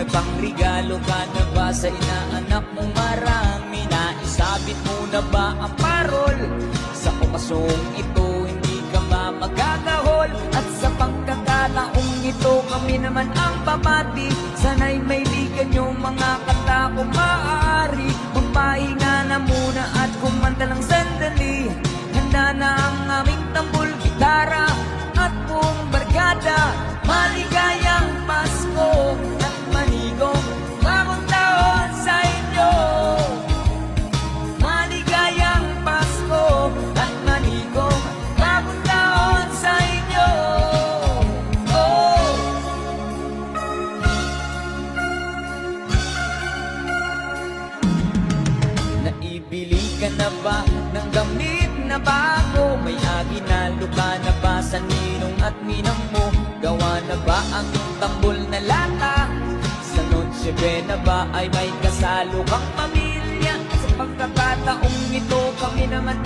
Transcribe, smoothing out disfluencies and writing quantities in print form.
may pangregalo ka na ba sa inaanak mong marami? Naisabit mo na ba ang parol? Sa okasong ito hindi ka ba magkakahol? At sa pagkakataong ito kami naman ang papati. Sana'y may ligan yung mga kanta kung maaari. Magpahinga na muna at kumanta lang sandali. Handa na ang aming tambol, gitara at buong barkada. Maligayang Pasko at manigong bagong taon sa inyo. Maligayang Pasko at manigong bagong taon sa inyo. Oh. Naibili ka na ba ng gamit na bago? May aginalo ka na ba sa ninong at ninang mo? Gawa na ba ang tambol na lata? Sa Noche Buena ba ay may kasalo kang pamilya? Sa pagkakataong ito kami naman